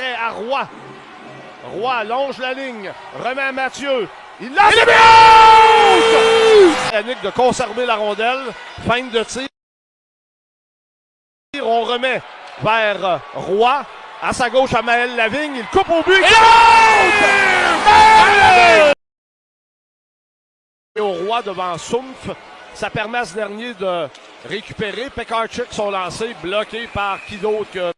à Roy. Roy longe la ligne, remet à Mathieu. Il lance le but! Yannick de conserver la rondelle. Feinte de tir. On remet vers Roy. À sa gauche, à Maël Lavigne. Il coupe au but. Et au Roy devant Sumpf. Ça permet à ce dernier de récupérer. Pekarczyk, son lancé, bloqué par qui d'autre que...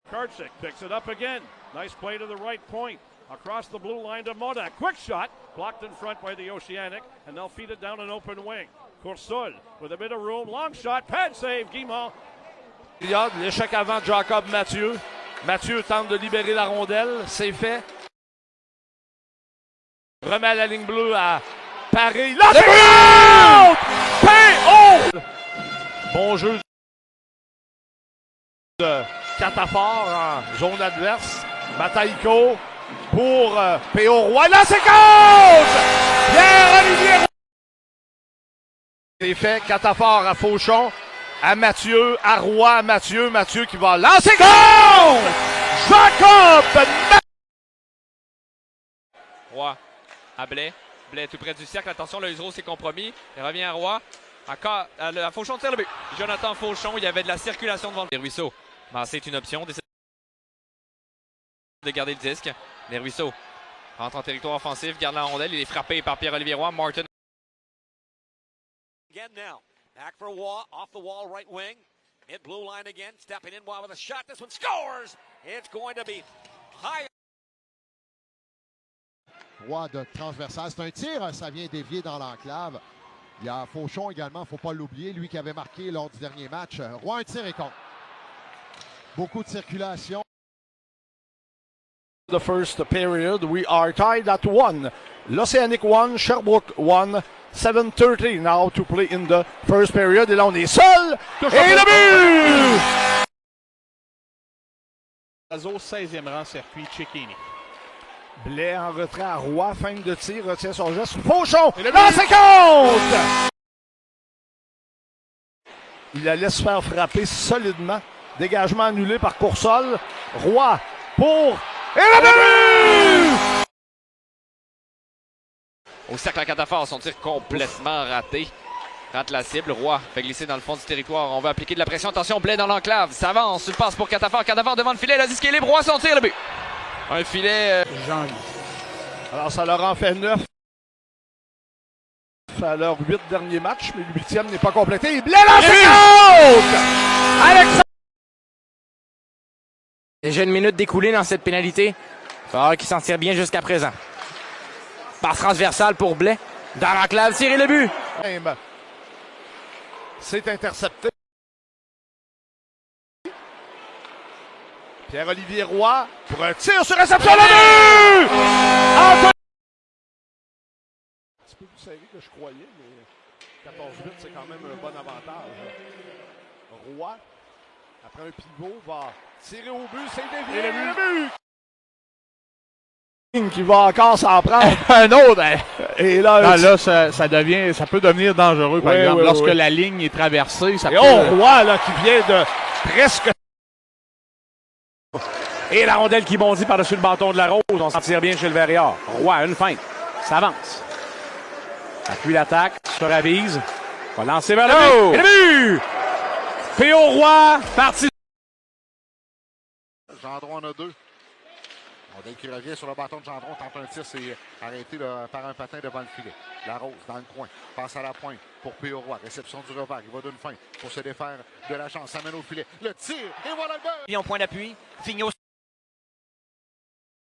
Pekarczyk picks it up again. Nice play to the right point. Across the blue line to Moda. Quick shot. Blocked in front by the Oceanic. And they'll feed it down an open wing. Coursul with a bit of room. Long shot. Pad save. Guimont. L'échec avant Jacob Mathieu. Mathieu tente de libérer la rondelle. C'est fait. Remet à la ligne bleue à Paris. Là, P.O. Bon jeu de Catafort en zone adverse. Mataïko pour P.O. Roy. Là, c'est contre! Pierre-Olivier Roy. C'est fait. Catafort à Fauchon. À Mathieu. À Roy. À Mathieu. Mathieu qui va lancer contre! Jacob! Roy à Blais. Blais tout près du cercle. Attention, le Husereau s'est compromis. Il revient à Roy. À Fauchon tire le but. Jonathan Fauchon, il y avait de la circulation devant les Ruisseaux. C'est une option. Décide de garder le disque. Les Ruisseaux rentrent en territoire offensif, garde la rondelle. Il est frappé par Pierre-Olivier Roy. Martin. Again now. Back for Roy. Off the wall, right wing. Mid blue line again. Stepping in Roy with a shot. This one scores. It's going to be high. Roy de transversal. C'est un tir, ça vient dévier dans l'enclave. Il y a Fauchon également, il ne faut pas l'oublier, lui qui avait marqué lors du dernier match. Roy, un tir et contre. Beaucoup de circulation. The first period, we are tied at 1. L'Océanic 1, Sherbrooke 1. 7:30 now to play in the first period. Et là, on est seul. Et le but! Azo, 16e rang, circuit Cecchini. Blais en retrait à Roy, fin de tir, retient son geste. Fauchon, là c'est contre! Il la laisse faire frapper solidement. Dégagement annulé par Coursol. Roy pour... Et le but! Au cercle à Catafort, son tir complètement raté. Rate la cible. Roy fait glisser dans le fond du territoire. On va appliquer de la pression. Attention, Blais dans l'enclave. Ça avance. Une passe pour Catafort. Catafort devant le filet. La disque est libre. Roy son tir, le but. Un filet. Jean-Guy. Alors, ça leur en fait 9 à leurs 8 derniers matchs, mais le 8e n'est pas complété. Blais lancé contre! Alexandre! Déjà une minute d'écoulée dans cette pénalité. Il va falloir qu'il s'en tire bien jusqu'à présent. Passe transversale pour Blais. Dans l'enclave, tirer le but. C'est intercepté. Pierre-Olivier Roy pour un tir sur réception. Le but! Un petit peu plus serré que je croyais, mais 14-8, c'est quand même un bon avantage. Roy, après un pivot, va tirer au but. C'est dévié. Le but! Qui va encore s'en prendre. Un autre. Et là, là ça peut devenir dangereux, par exemple. Lorsque la ligne est traversée, ça peut... Roy, là, qui vient de presque... Et la rondelle qui bondit par-dessus le bâton de la Rose. On s'en tire bien chez le Verriard. Roy, une feinte. Ça avance. Appuie l'attaque. Se ravise. Va lancer vers le but. Et le but! P.O. Roy, parti. Gendron en a deux. Rondelle qui revient sur le bâton de Gendron. Tente un tir, c'est arrêté par un patin devant le filet. La Rose dans le coin. Passe à la pointe pour P.O. Roy. Réception du revers. Il va d'une feinte pour se défaire de la chance. Ça mène au filet. Le tir. Et voilà le but! Puis en point d'appui. Fignot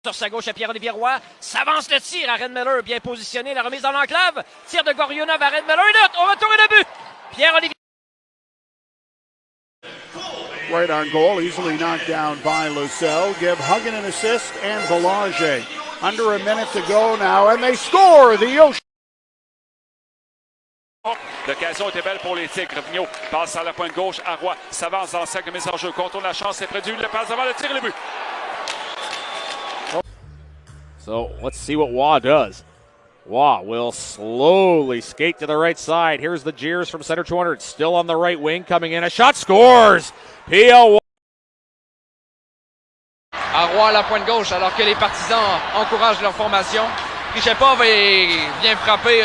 sur sa gauche à Pierre-Olivier Roy. S'avance le tir à Redmiller. Bien positionné. La remise dans l'enclave. Tir de Gorionov à Redmiller. Une au retour et le but. Pierre-Olivier. Right on goal, easily knocked down by Lucelle. Give Huggin an assist and Belanger. Under a minute to go now, and they score! The Ocean. L'occasion était belle pour les Tigres. Vigneault passe à la pointe gauche à Roy. S'avance dans le cercle de mise en jeu. Contourne la chance. C'est prévu. Le passe devant le tir et le but. So let's see what Waugh does. Waugh will slowly skate to the right side. Here's the jeers from center 200. Still on the right wing, coming in. A shot, scores! P.O. Roy à la pointe gauche alors que les partisans encouragent leur formation. Prichepov vient frapper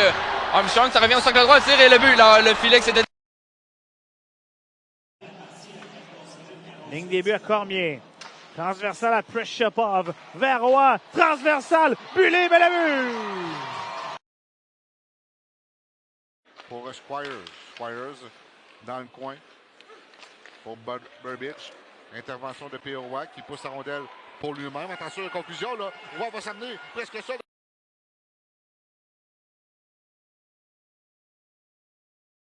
Armstrong, ça revient au cercle droit, le tir et le but. Là, le filet qui s'était... Ligne des buts à Cormier. Transversal à Prichepov. Vers Roy. Transversal. Bulé, mais le but! Pour Squires. Squires dans le coin. Pour Burbidge. Intervention de P.O. Roy qui pousse la rondelle pour lui-même. Attention à la conclusion, là. Roy va s'amener presque ça.